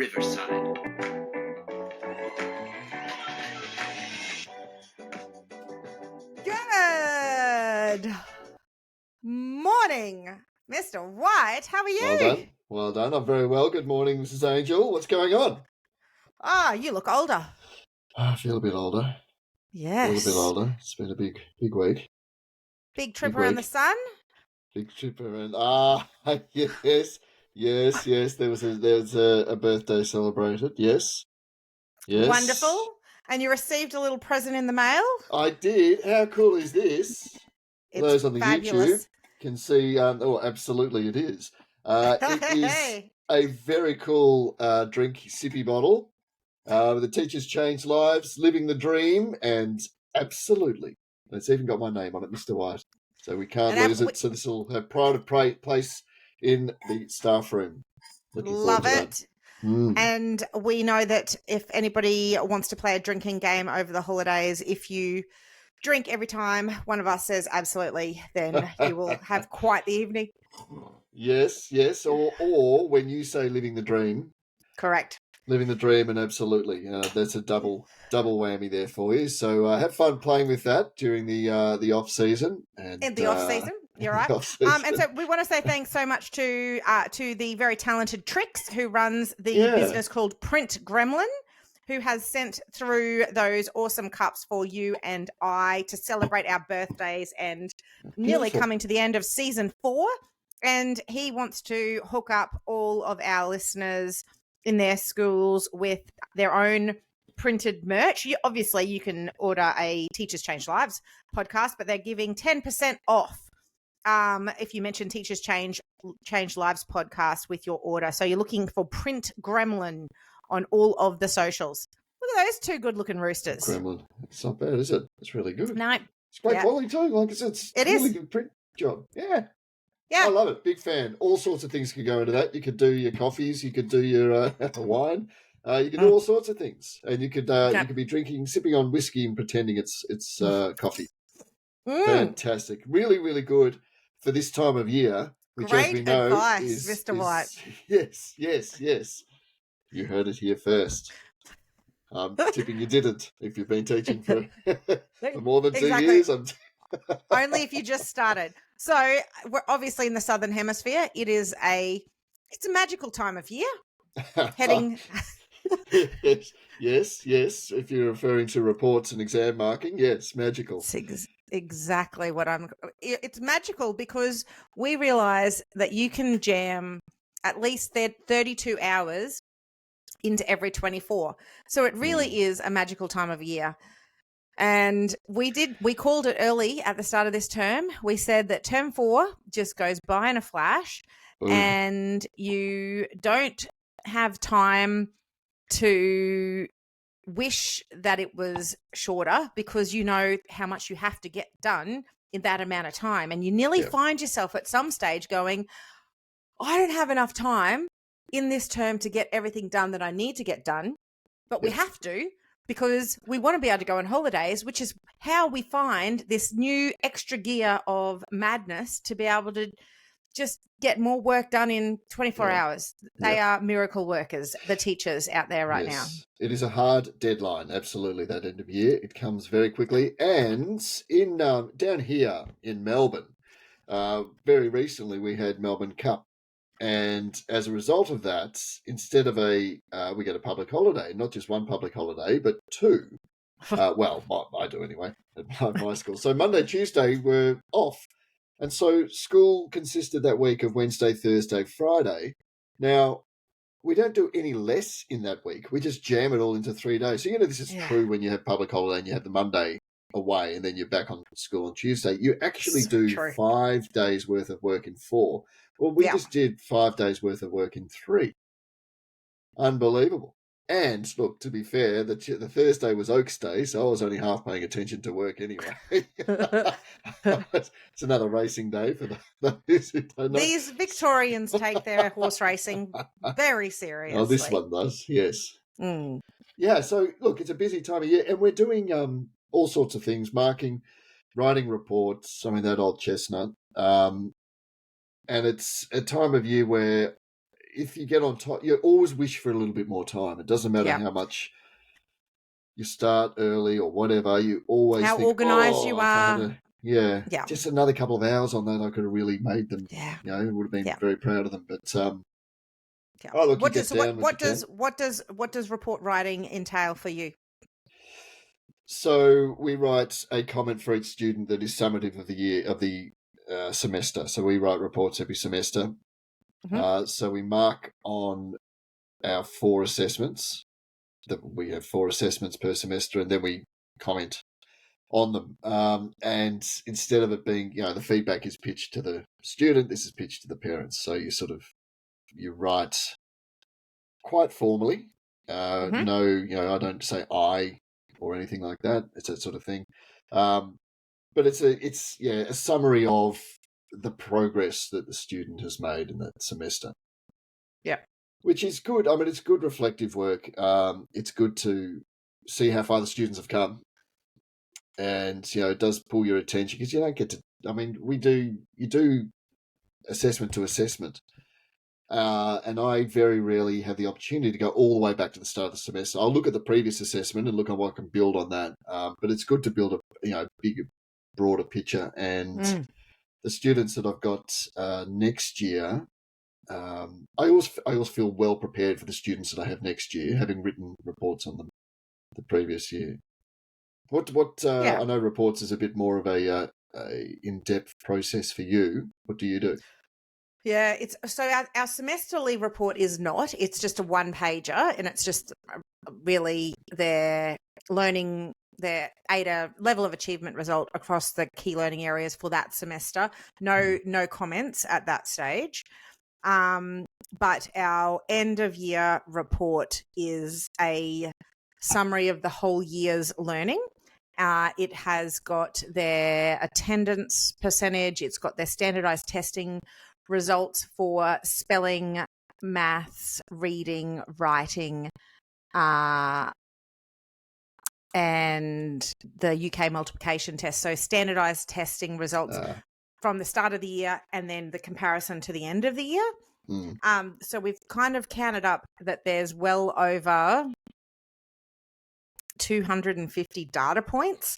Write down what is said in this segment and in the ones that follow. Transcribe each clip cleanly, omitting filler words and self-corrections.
Riverside. Good morning, Mr. White. How are you? Well done. Well done. I'm very well. Good morning, Mrs. Angel. What's going on? You look older. I feel a bit older. Yes. Feel a bit older. It's been a big week. Big trip around the sun? Big trip around. Yes. There was a birthday celebrated. Yes. Wonderful. And you received a little present in the mail? I did. How cool is this? It's those on the fabulous. YouTube can see. Absolutely, it is. It is a very cool drink sippy bottle. The Teachers Change Lives, Living the Dream, and absolutely, it's even got my name on it, Mr. White. So we can't lose it. So this will have pride of place in the staff room. Love it. And we know that if anybody wants to play a drinking game over the holidays, if you drink every time one of us says absolutely, then you will have quite the evening. Yes. Or when you say living the dream. Correct. Living the dream and absolutely. That's a double whammy there for you. So have fun playing with that during the off season. In the off season, you're right. And so we want to say thanks so much to the very talented Trix, who runs the business called Print Gremlin, who has sent through those awesome cups for you and I to celebrate our birthdays and nearly coming to the end of season 4. And he wants to hook up all of our listeners in their schools with their own printed merch. Obviously, you can order a Teachers Change Lives podcast, but they're giving 10% off if you mention Teachers Change Lives podcast with your order. So you're looking for Print Gremlin on all of the socials. Look at those two good-looking roosters. Gremlin. It's not bad, is it? It's really good. No. It's great quality too. Like I said, it's really good print job. Yeah. I love it. Big fan. All sorts of things could go into that. You could do your coffees. You could do your wine. You could do all sorts of things, and you could be sipping on whiskey and pretending it's coffee. Fantastic. Really, really good for this time of year. Which, great as we know, advice, Mr. White. Yes. You heard it here first. Tipping you didn't. If you've been teaching for more than 2 years, only if you just started. So we're obviously in the Southern Hemisphere. It's a magical time of year. Heading. Yes. If you're referring to reports and exam marking, yes, magical. It's exactly what it's magical because we realize that you can jam at least 32 hours into every 24. So it really is a magical time of year. And we called it early at the start of this term. We said that term 4 just goes by in a flash and you don't have time to wish that it was shorter because you know how much you have to get done in that amount of time. And you nearly find yourself at some stage going, I don't have enough time in this term to get everything done that I need to get done, but we have to. Because we want to be able to go on holidays, which is how we find this new extra gear of madness to be able to just get more work done in 24 hours. They are miracle workers, the teachers out there right now. It is a hard deadline, absolutely, that end of year. It comes very quickly. And in down here in Melbourne, very recently we had Melbourne Cup. And as a result of that, instead of we get a public holiday, not just one public holiday, but 2. Well, I do anyway at my school. So Monday, Tuesday were off. And so school consisted that week of Wednesday, Thursday, Friday. Now, we don't do any less in that week. We just jam it all into 3 days. So, this is true when you have public holiday and you have the Monday away and then you're back on school on Tuesday. You actually do 5 days worth of work in 4. Well, we just did 5 days worth of work in 3. Unbelievable. And look, to be fair, the Thursday was Oaks Day, so I was only half paying attention to work anyway. It's another racing day for those who don't know. These Victorians take their horse racing very seriously. Oh, this one does, yes. Yeah, so look, it's a busy time of year, and we're doing all sorts of things, marking, writing reports, that old chestnut. And it's a time of year where if you get on top, you always wish for a little bit more time. It doesn't matter Yeah. how much you start early or whatever. You always How think, organised you if I are. had Yeah. just another couple of hours on that, I could have really made them. Yeah. Would have been Yeah. very proud of them. But Yeah. look, you What get does down what you can. what does report writing entail for you? So we write a comment for each student that is summative of the year of the semester. So we write reports every semester. Mm-hmm. So we mark on our 4 assessments. That we have 4 assessments per semester, and then we comment on them. And instead of it being, the feedback is pitched to the student, this is pitched to the parents. So you write quite formally. Mm-hmm. No, I don't say I or anything like that. It's that sort of thing. But it's a summary of the progress that the student has made in that semester. Yeah. Which is good. I mean, it's good reflective work. It's good to see how far the students have come, and it does pull your attention because you don't get to. I mean, you do assessment to assessment, and I very rarely have the opportunity to go all the way back to the start of the semester. I'll look at the previous assessment and look at what I can build on that. But it's good to build a bigger, broader picture. And the students that I've got next year, I always feel well prepared for the students that I have next year, having written reports on them the previous year. What Yeah. I know reports is a bit more of a in-depth process for you. What do you do? Yeah, it's so our semesterly report is not. It's just a one-pager, and it's just really their learning, their ADA level of achievement result across the key learning areas for that semester. No comments at that stage. But our end of year report is a summary of the whole year's learning. It has got their attendance percentage. It's got their standardized testing results for spelling, maths, reading, writing, and the UK multiplication test. So standardized testing results from the start of the year and then the comparison to the end of the year. So we've kind of counted up that there's well over 250 data points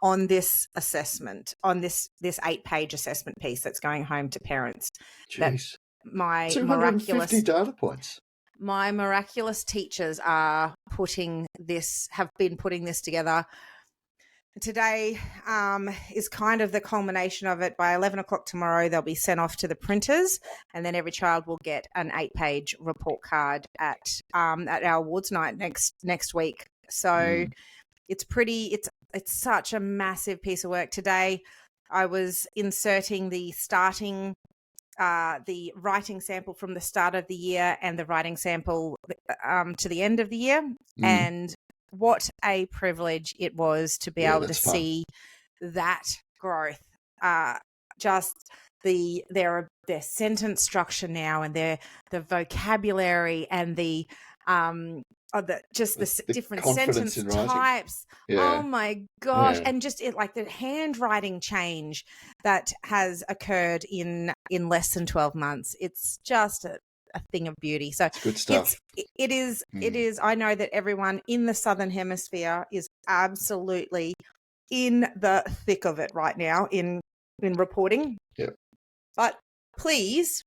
on this assessment, on this 8-page assessment piece that's going home to parents. Jeez. That my 250 data points. My miraculous teachers have been putting this together. Today is kind of the culmination of it. By 11 o'clock tomorrow, they'll be sent off to the printers, and then every child will get an 8-page report card at our awards night next week. So it's such a massive piece of work. Today, I was inserting the writing sample from the start of the year and the writing sample to the end of the year, and what a privilege it was to be able to see that growth. Just their sentence structure now, and the vocabulary, and the different sentence types. Yeah. Oh my gosh. And just the handwriting change that has occurred in less than 12 months. It's just a thing of beauty. So it's good stuff. It is. I know that everyone in the Southern Hemisphere is absolutely in the thick of it right now in reporting. Yeah. But please,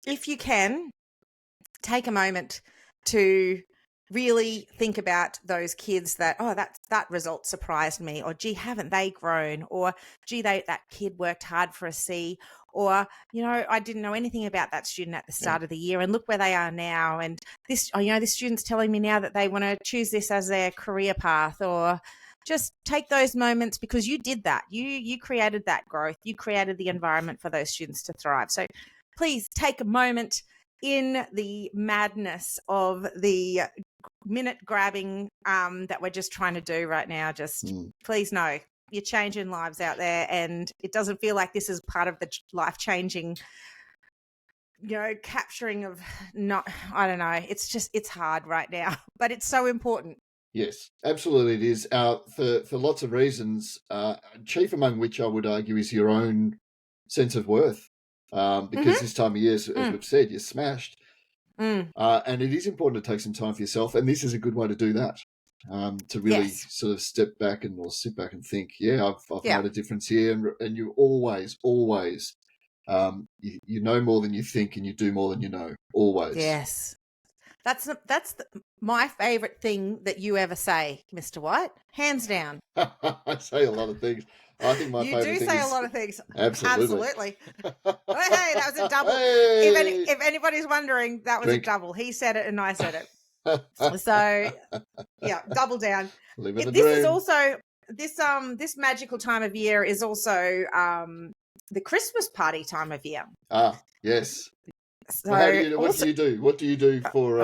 if you can, take a moment to really think about those kids that result surprised me, or gee, haven't they grown, or gee, that kid worked hard for a C, or I didn't know anything about that student at the start of the year, and look where they are now, and this student's telling me now that they want to choose this as their career path. Or just take those moments, because you did that. You created that growth. You created the environment for those students to thrive. So please take a moment in the madness of the minute grabbing that we're just trying to do right now. Just please know you're changing lives out there, and it doesn't feel like this is part of the life-changing capturing of I don't know. It's hard right now, but it's so important. Yes, absolutely it is. For lots of reasons, chief among which I would argue is your own sense of worth. because this time of year, as we've said, you're smashed. Mm. And it is important to take some time for yourself, and this is a good way to do that. To really sort of step back or sit back and think, I've made a difference here, and you always, you know more than you think, and you do more than you know. Always. Yes. That's my favourite thing that you ever say, Mr. White. Hands down. I say a lot of things. I think my you favourite do thing say is... a lot of things. Absolutely. Oh, hey, that was a double. Hey! If anybody's wondering, that was Drink. a double. He said it and I said it. So, yeah, double down. Living the This dream. is also this magical time of year is also the Christmas party time of year. Ah, yes. So Well, what do you do? What do you do for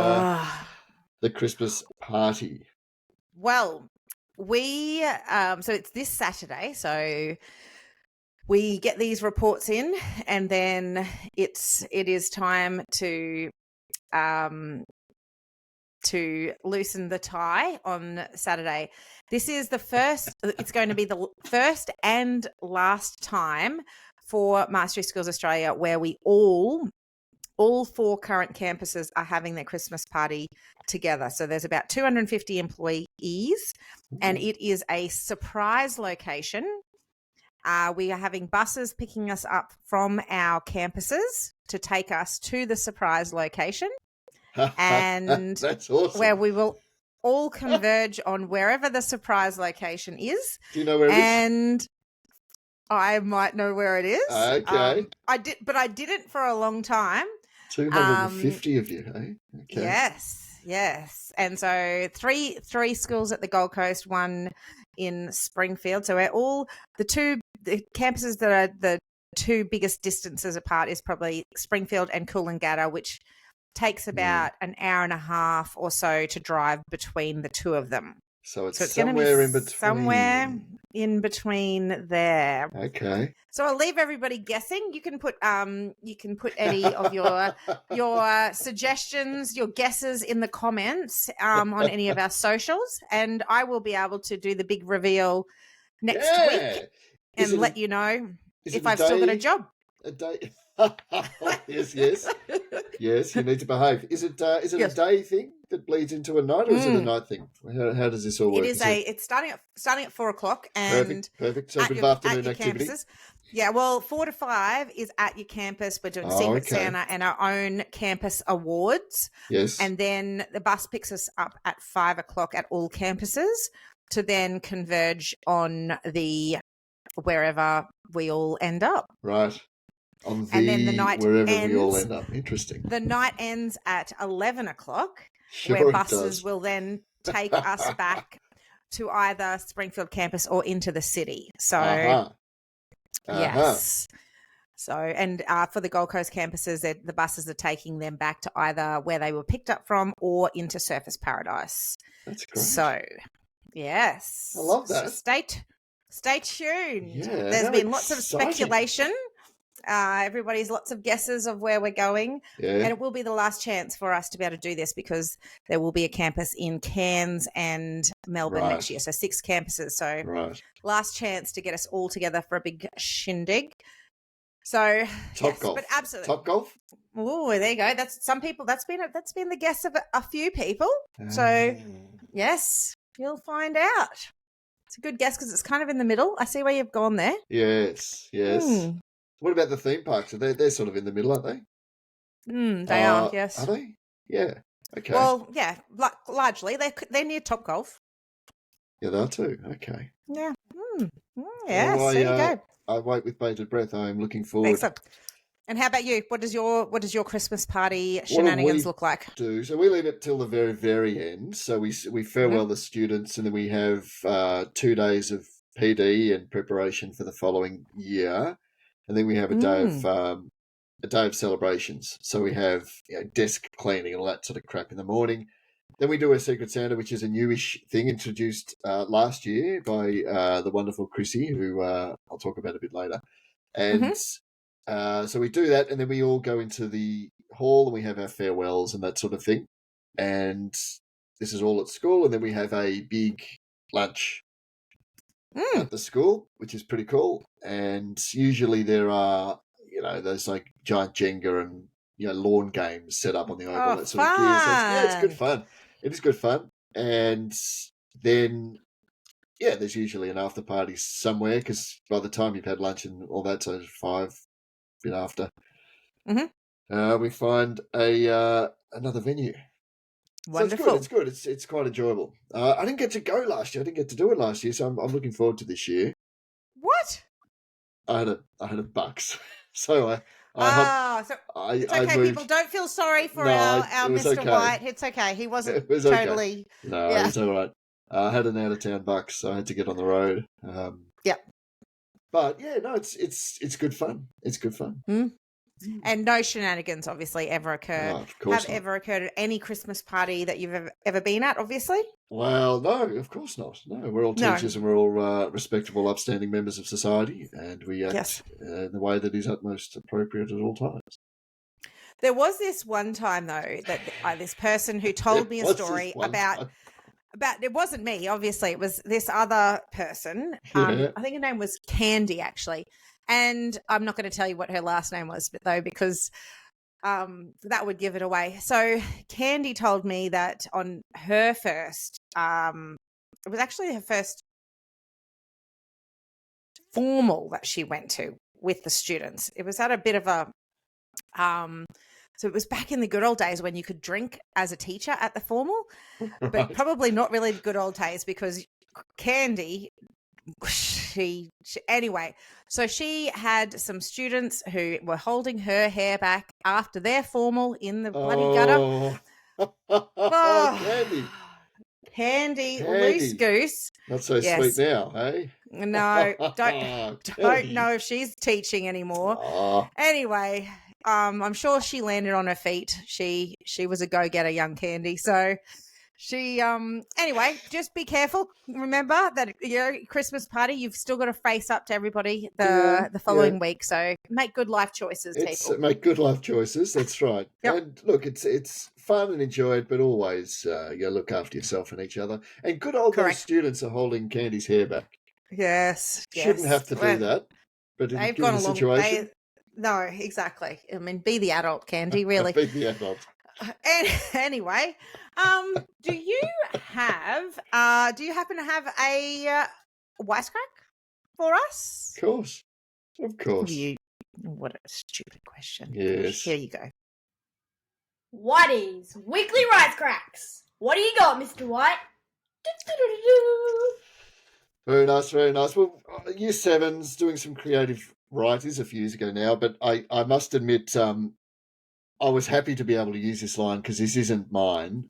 the Christmas party? Well, we so it's this Saturday, so we get these reports in, and then it is time to loosen the tie on Saturday. This is it's going to be the first and last time for Mastery Schools Australia where we all 4 current campuses are having their Christmas party together. So there's about 250 employees, and it is a surprise location. We are having buses picking us up from our campuses to take us to the surprise location. And that's awesome. Where we will all converge on wherever the surprise location is. Do you know where it is? And I might know where it is. Okay. I didn't for a long time. 250 of you, eh? Okay. Yes. And so three schools at the Gold Coast, one in Springfield. So we're all the campuses that are the 2 biggest distances apart is probably Springfield and Coolangatta, which takes about an hour and a half or so to drive between the 2 of them. So it's somewhere in between. Somewhere in between there. Okay. So I'll leave everybody guessing. You can put any of your suggestions, your guesses in the comments on any of our socials, and I will be able to do the big reveal next week and let you know if I've still got a job. A day. Yes, you need to behave. Is it a day thing that bleeds into a night, or is it a night thing? How does this all work? It's starting at 4:00 and perfect. So a bit of afternoon activity. Campuses. Yeah, well, 4 to 5 is at your campus. We're doing Secret Santa and our own campus awards. Yes, and then the bus picks us up at 5 o'clock at all campuses to then converge on wherever we all end up. Right. And then the night wherever ends, we all end up. Interesting. The night ends at 11 o'clock, sure where buses will then take us back to either Springfield campus or into the city. So, yes. So, and for the Gold Coast campuses, the buses are taking them back to either where they were picked up from or into Surfers Paradise. That's great. So, yes. I love that. So stay tuned. Yeah, There's been lots of speculation. Everybody's lots of guesses of where we're going. Yeah. And it will be the last chance for us to be able to do this because there will be a campus in Cairns and Melbourne next year. So 6 campuses. So last chance to get us all together for a big shindig. So Topgolf. But absolutely. Topgolf? Oh, there you go. That's been the guess of a few people. So yes, you'll find out. It's a good guess because it's kind of in the middle. I see where you've gone there. Yes. What about the theme parks? They're sort of in the middle, aren't they? They are, yes. Are they? Yeah. Okay. Well, yeah, largely. They're near Topgolf. Yeah, they are too. Okay. Yeah. Yeah, well, there you go. I wait with bated breath. I am looking forward. Excellent. And how about you? What does your Christmas party shenanigans look like? So we leave it till the very, very end. So we farewell the students, and then we have 2 days of PD and preparation for the following year. And then we have a day of celebrations. So we have desk cleaning and all that sort of crap in the morning. Then we do a Secret Santa, which is a newish thing introduced last year by the wonderful Chrissy, who I'll talk about a bit later. And so we do that, and then we all go into the hall and we have our farewells and that sort of thing. And this is all at school, and then we have a big lunch at the school, which is pretty cool. And usually there are there's like giant Jenga and lawn games set up on the oval, Oh, that sort of gear. So it's good fun. fun. It is good fun. And then there's usually an after party somewhere because by the time you've had lunch and all that, so 5 bit after, we find another venue. Wonderful. So it's good. It's quite enjoyable. I didn't get to go last year. I didn't get to do it last year, so I'm looking forward to this year. What? I had a bucks, so So it's okay, moved. people. Don't feel sorry for our Mr. Okay. White. It's okay. He wasn't It was totally. Okay. No, it was all right. I had an out of town bucks, so I had to get on the road. But no, it's good fun. It's good fun. And no shenanigans, obviously, ever occur. Oh, of course not. Ever occurred at any Christmas party that you've ever been at, obviously? Well, no, of course not. No, we're all teachers and we're all respectable, upstanding members of society, and we act in the way that is utmost appropriate at all times. There was this one time, though, that this person who told me a story about it wasn't me, obviously. It was this other person. I think her name was Candy, actually. And I'm not going to tell you what her last name was, because that would give it away. So Candy told me that on her first, it was actually her first formal that she went to with the students. It was at a bit of a, so it was back in the good old days when you could drink as a teacher at the formal, but probably not really the good old days because Candy, anyway, so she had some students who were holding her hair back after their formal in the bloody gutter. Candy, loose goose. Not so sweet now, eh? No, don't know if she's teaching anymore. Anyway, I'm sure she landed on her feet. She was a go-getter, young Candy. So she anyway, just be careful. Remember that Christmas party, you've still got to face up to everybody the following week. So make good life choices, people. Make good life choices. That's right. Yep. And look, it's fun and enjoyed, but always look after yourself and each other. And good old those students are holding Candy's hair back. Yes. Shouldn't have to do that, but in a situation. No, exactly. I mean, be the adult, Candy. Really. Be the adult. Anyway, do you happen to have a wisecrack for us? Of course. What a stupid question. Yes. Here you go. Whitey's Weekly Wisecracks. What do you got, Mr. White? Very nice, very nice. Well, Year 7's doing some creative writers a few years ago now, but I must admit, I was happy to be able to use this line because this isn't mine.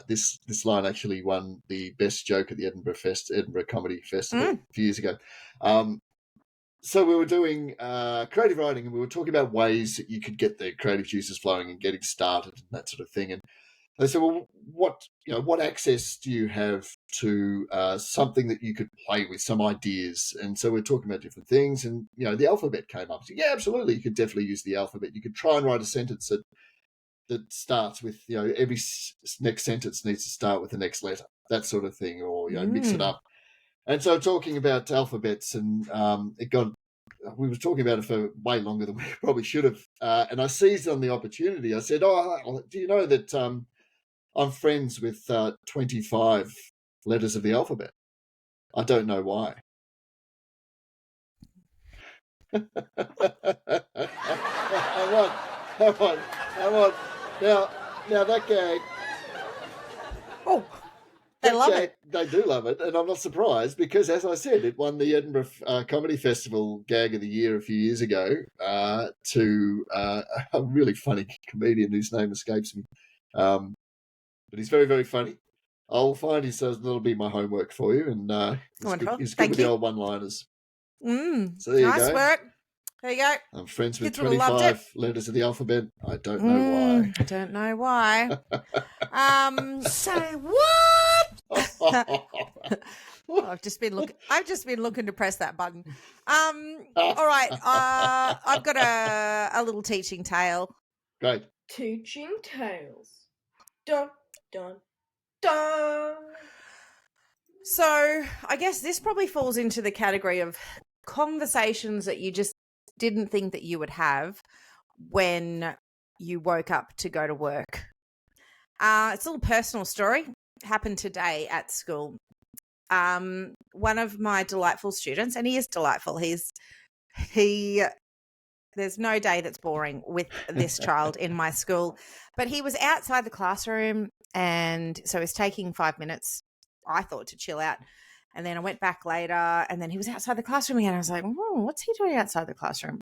This line actually won the best joke at the Edinburgh Comedy Festival a few years ago. So we were doing creative writing, and we were talking about ways that you could get the creative juices flowing and getting started and that sort of thing. And they said, "Well, what access do you have to something that you could play with, some ideas?" And so we're talking about different things, and the alphabet came up. So, yeah, absolutely, you could definitely use the alphabet. You could try and write a sentence that starts with every next sentence needs to start with the next letter, that sort of thing, or mix it up. And so talking about alphabets, and we were talking about it for way longer than we probably should have. And I seized on the opportunity. I said, "Oh, do you know that I'm friends with 25 letters of the alphabet? I don't know why." Come on. Now that gag. Oh, they love it. They do love it, and I'm not surprised because, as I said, it won the Edinburgh Comedy Festival Gag of the Year a few years ago to a really funny comedian whose name escapes me. But he's very, very funny. I'll find his, so that'll be my homework for you. And he's good with the old one-liners. So there you go. Nice work. There you go. I'm friends with 25 letters of the alphabet. I don't know why. I don't know why. Say what? I've just been looking to press that button. All right. I've got a little teaching tale. Great. Teaching tales. Dun, dun, dun. So I guess this probably falls into the category of conversations that you just didn't think that you would have when you woke up to go to work. It's a little personal story. Happened today at school. One of my delightful students, and he is delightful. There's no day that's boring with this child in my school, but he was outside the classroom, and so he's taking 5 minutes, I thought, to chill out. And then I went back later, and then he was outside the classroom again. I was like, what's he doing outside the classroom?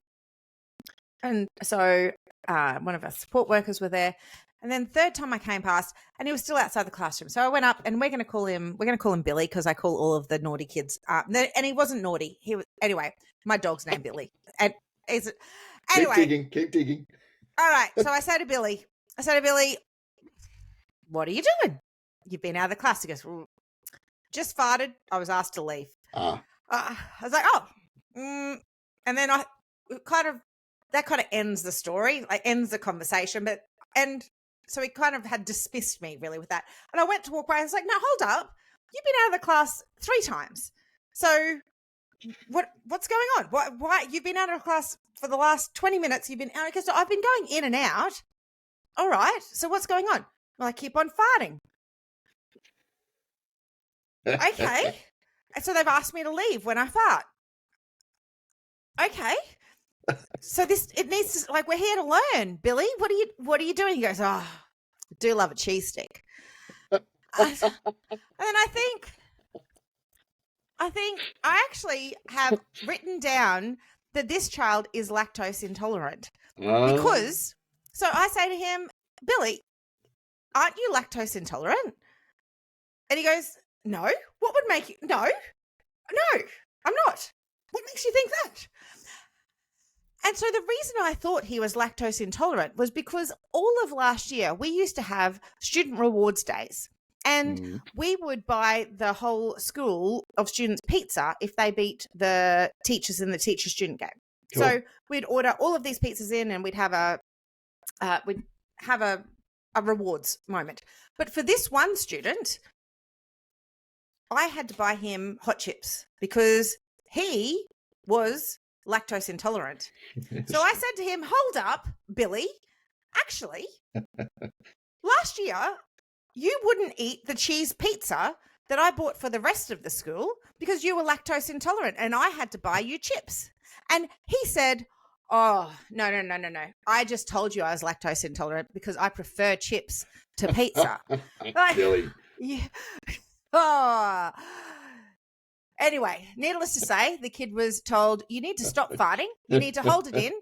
And so one of our support workers were there. And then third time I came past, and he was still outside the classroom. So I went up, and we're going to call him Billy, because I call all of the naughty kids. And he wasn't naughty. Anyway. My dog's named Billy, and anyway. Keep digging. All right. So I say to Billy, what are you doing? You've been out of the class. He goes, just farted. I was asked to leave. I was like, and then that kind of ends the story, like ends the conversation. And so he kind of had dismissed me really with that. And I went to walk away. I was like, no, hold up. You've been out of the class 3 times. So what's going on? Why you've been out of class for the last 20 minutes? You've been out. So I've been going in and out. All right. So what's going on? Well, I keep on farting. Okay. And so they've asked me to leave when I fart. Okay. So it needs to, like, we're here to learn, Billy. What are you doing? He goes, I do love a cheese stick. And then I think I actually have written down that this child is lactose intolerant because, so I say to him, Billy, aren't you lactose intolerant? And he goes, no. What would make you? No, I'm not. What makes you think that? And so the reason I thought he was lactose intolerant was because all of last year we used to have student rewards days. And we would buy the whole school of students pizza if they beat the teachers in the teacher-student game. Cool. So we'd order all of these pizzas in, and we'd have a rewards moment. But for this one student, I had to buy him hot chips because he was lactose intolerant. So I said to him, hold up, Billy, actually, last year you wouldn't eat the cheese pizza that I bought for the rest of the school because you were lactose intolerant, and I had to buy you chips. And he said, oh, no. I just told you I was lactose intolerant because I prefer chips to pizza. Really? Yeah. Oh. Anyway, needless to say, the kid was told, you need to stop farting, you need to hold it in,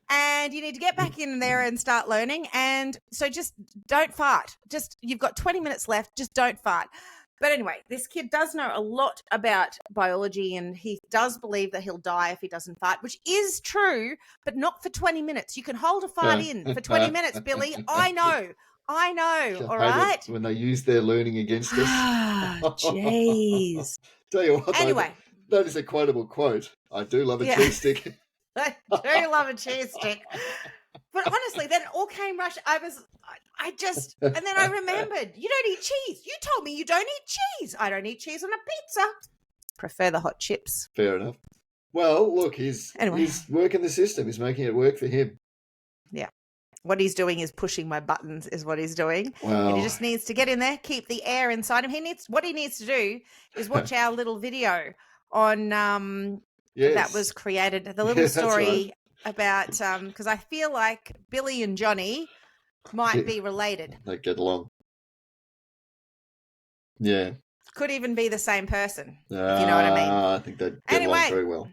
and you need to get back in there and start learning. And so just don't fart. You've got 20 minutes left. Just don't fart. But anyway, this kid does know a lot about biology, and he does believe that he'll die if he doesn't fart, which is true, but not for 20 minutes. You can hold a fart in for 20 minutes, Billy. I know. All right. When they use their learning against us. Jeez. Tell you what, anyway, that is a quotable quote. I do love a cheese stick. I do love a cheese stick. But honestly, then it all came rush. And then I remembered, you don't eat cheese. You told me you don't eat cheese. I don't eat cheese on a pizza. Prefer the hot chips. Fair enough. Well, look, he's working the system. He's making it work for him. Yeah. What he's doing is pushing my buttons is what he's doing. Wow. And he just needs to get in there, keep the air inside him. What he needs to do is watch our little video on yes. that was created, the little story about because I feel like Billy and Johnny might be related. They get along. Yeah. Could even be the same person, if you know what I mean. I think they'd get along very well.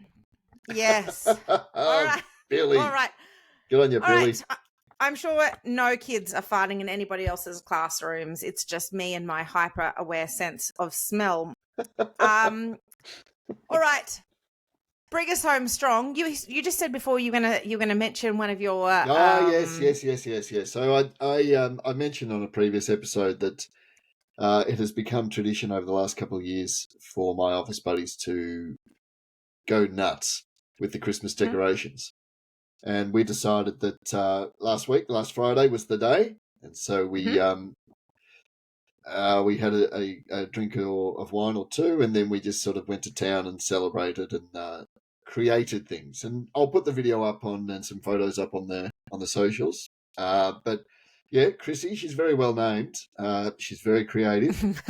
Yes. All right. Billy. All right. Good on you, Billy. Right. I'm sure no kids are farting in anybody else's classrooms. It's just me and my hyper-aware sense of smell. All right. Bring us home strong. You just said before you're gonna mention one of your. Yes. So I mentioned on a previous episode that it has become tradition over the last couple of years for my office buddies to go nuts with the Christmas decorations. And we decided that last Friday was the day, and so we had a drink of wine or two, and then we just sort of went to town and celebrated and created things, and I'll put the video up and some photos up on the socials. But yeah, Chrissy, she's very well named. She's very creative,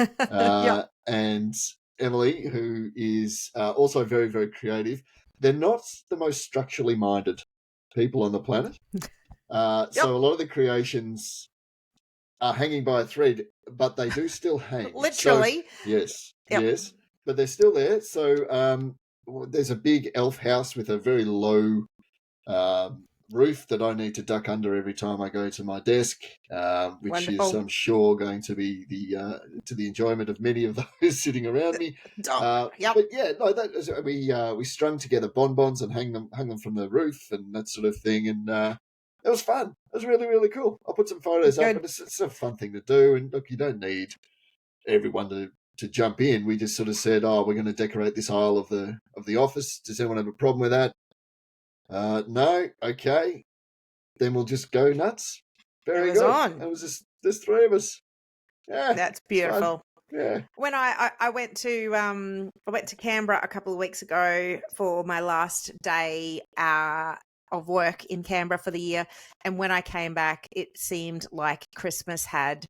and Emily, who is also very, very creative. They're not the most structurally minded people on the planet. So a lot of the creations are hanging by a thread, but they do still hang. Literally. So, yes, but they're still there. So there's a big elf house with a very low roof that I need to duck under every time I go to my desk, which Wonderful. is, I'm sure, going to be to the enjoyment of many of those sitting around me. But yeah, no, we strung together bonbons and hung them from the roof and that sort of thing, and it was fun. It was really, really cool. I'll put some photos up, but it's a fun thing to do. And look, you don't need everyone to jump in. We just sort of said, we're going to decorate this aisle of the office. Does anyone have a problem with that? No, okay. Then we'll just go nuts. Very good. On. It was just there's three of us. Yeah, that's beautiful. Yeah. When I went to Canberra a couple of weeks ago for my last day of work in Canberra for the year, and when I came back, it seemed like Christmas had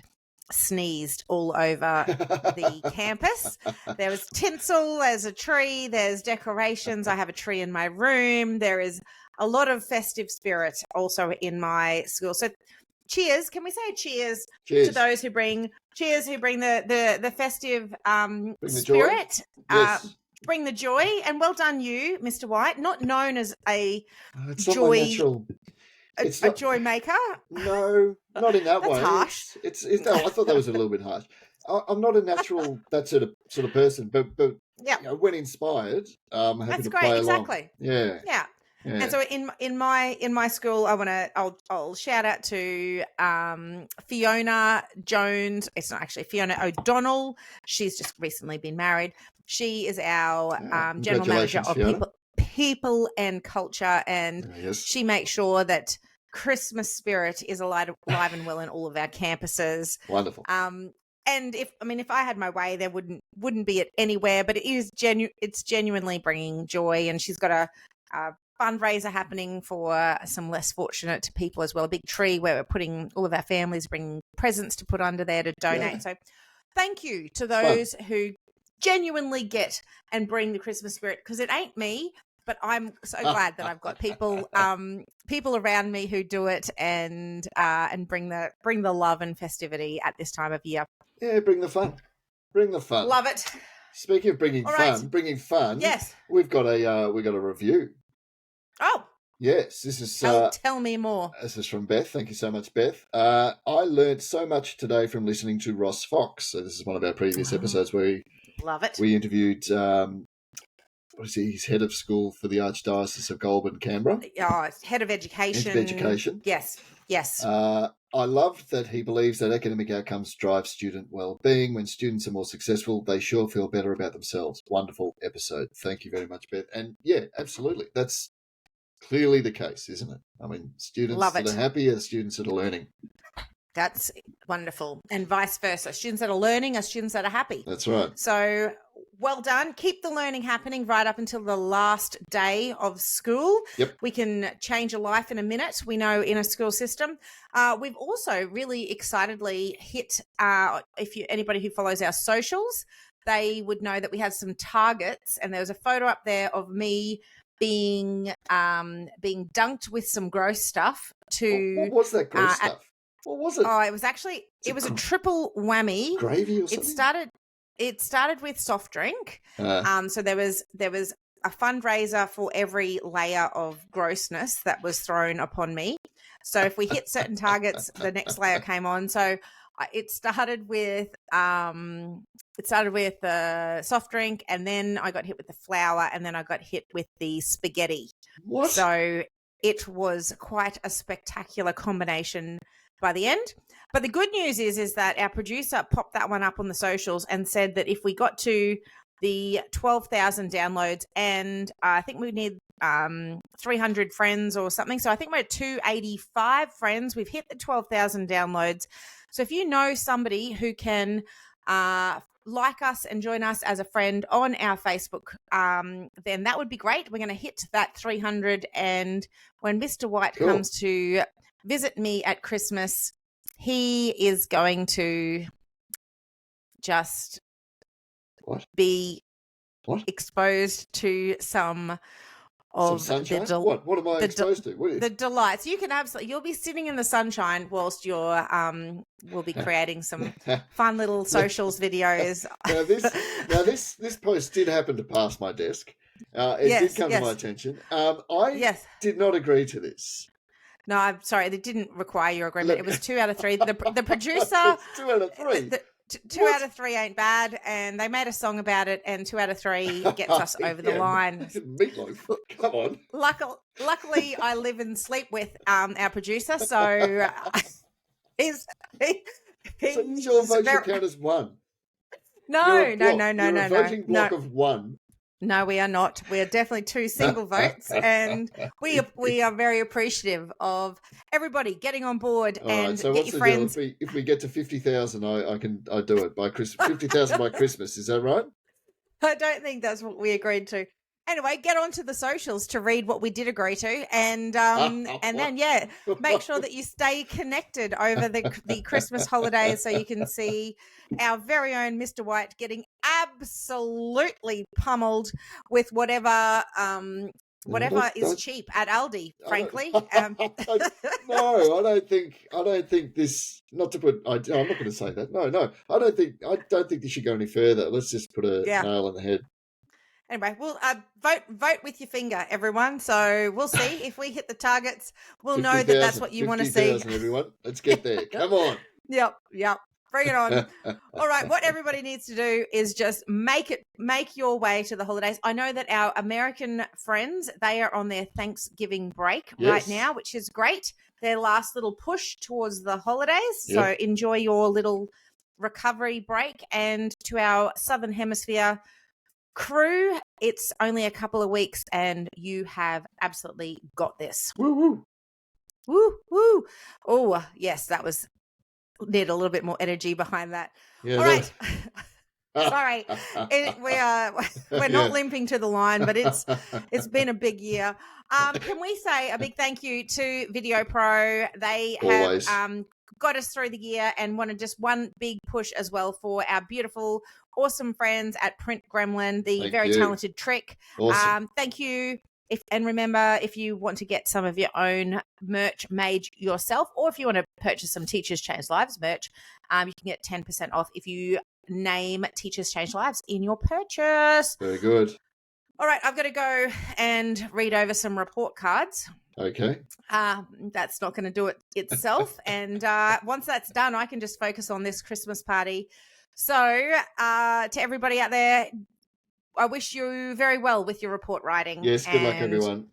sneezed all over the campus. There was tinsel, there's a tree, there's decorations. I have a tree in my room. There is a lot of festive spirit also in my school. So cheers. Can we say cheers to those who bring the festive spirit? Yes. Bring the joy, and well done you, Mr. White, not known as a it's joy not a joy maker. No, not in that way. Harsh. It's no, I thought that was a little bit harsh. I'm not a natural that sort of person, but when inspired, I'm happy to play along. Exactly. Yeah. And so in my school, I'll shout out to Fiona Jones. It's not actually Fiona O'Donnell. She's just recently been married. She is our general manager of people and culture, and she makes sure that Christmas spirit is alive and well in all of our campuses. Wonderful. And if I had my way, there wouldn't be it anywhere, but it's genuinely bringing joy. And she's got a fundraiser happening for some less fortunate people as well. A big tree where we're putting all of our families, bringing presents to put under there to donate. Yeah. So thank you to those who genuinely get and bring the Christmas spirit, because it ain't me, but I'm so glad that I've got people around me who do it and bring the love and festivity at this time of year. Yeah, bring the fun. Love it. Speaking of bringing fun. Yes, we've got a review. Oh. Yes, this is... tell me more. This is from Beth. Thank you so much, Beth. I learned so much today from listening to Ross Fox. So this is one of our previous episodes where we interviewed, he's head of school for the Archdiocese of Goulburn, Canberra. Head of education. Yes. I loved that he believes that academic outcomes drive student well-being. When students are more successful, they sure feel better about themselves. Wonderful episode. Thank you very much, Beth. And yeah, absolutely. That's clearly the case, isn't it? I mean, students that are happy are students that are learning. That's wonderful. And vice versa. Students that are learning are students that are happy. That's right. So well done. Keep the learning happening right up until the last day of school. Yep. We can change a life in a minute, we know, in a school system. We've also really excitedly hit, anybody who follows our socials, they would know that we have some targets, and there was a photo up there of me being dunked with some gross stuff What was that gross stuff? What was it? Oh, it was a triple whammy. Gravy or something? It started with soft drink. So there was a fundraiser for every layer of grossness that was thrown upon me. So if we hit certain targets, the next layer came on. So it started with the soft drink, and then I got hit with the flour, and then I got hit with the spaghetti. What? So it was quite a spectacular combination by the end. But the good news is that our producer popped that one up on the socials and said that if we got to the 12,000 downloads, and I think we need 300 friends or something. So I think we're at 285 friends. We've hit the 12,000 downloads. So if you know somebody who can like us and join us as a friend on our Facebook, then that would be great. We're going to hit that 300. And when Mr. White Cool. comes to visit me at Christmas, he is going to just be exposed to some of sunshine? the What am I exposed to? What is the delights. You can you'll be sitting in the sunshine whilst you're we'll be creating some fun little socials videos. Now this post did happen to pass my desk. It did come to my attention. I did not agree to this. No, I'm sorry. They didn't require your agreement. It was 2 out of 3. The producer. It's 2 out of 3. Two out of 3 ain't bad, and they made a song about it, and 2 out of 3 gets us over the line. Meatloaf, come on. Luckily, I live and sleep with our producer, so he's so your vote should count as 1. No. You're a voting block of 1. No, we are not. We are definitely 2 single votes, and we are very appreciative of everybody getting on board. All and right, so get what's your the friends. deal? If we get to 50,000, I do it by Christmas. 50,000 by Christmas, is that right? I don't think that's what we agreed to. Anyway, get onto the socials to read what we did agree to, and then make sure that you stay connected over the Christmas holidays so you can see our very own Mr. White getting absolutely pummeled with whatever is cheap at Aldi. Frankly, no, I don't think this. Not to put. I'm not going to say that. No, I don't think this should go any further. Let's just put a nail in the head. Anyway, we'll vote with your finger, everyone. So we'll see if we hit the targets. We'll know that that's what you want to see. 50,000, everyone. Let's get there. Come on. Yep. Bring it on. All right. What everybody needs to do is just make your way to the holidays. I know that our American friends, they are on their Thanksgiving break right now, which is great. Their last little push towards the holidays. Yep. So enjoy your little recovery break. And to our Southern Hemisphere crew, it's only a couple of weeks and you have absolutely got this. Woo woo. Oh yes, that was need a little bit more energy behind that. All right. Sorry, we're not limping to the line, but it's been a big year. Can we say a big thank you to Video Pro? They have got us through the year, and wanted just one big push as well for our beautiful, awesome friends at Print Gremlin, the very talented Trick. Awesome. Thank you. And remember, if you want to get some of your own merch made yourself, or if you want to purchase some Teachers Change Lives merch, you can get 10% off if you name Teachers Change Lives in your purchase. Very good. All right, I've got to go and read over some report cards. Okay. That's not going to do it itself. And once that's done, I can just focus on this Christmas party. So to everybody out there, I wish you very well with your report writing. Yes, good luck, everyone.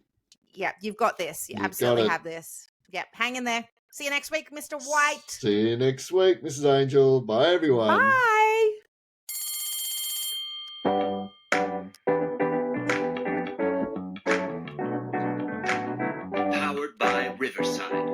Yeah, you've got this. You absolutely have this. Yep, hang in there. See you next week, Mr. White. See you next week, Mrs. Angel. Bye, everyone. Bye. Powered by Riverside.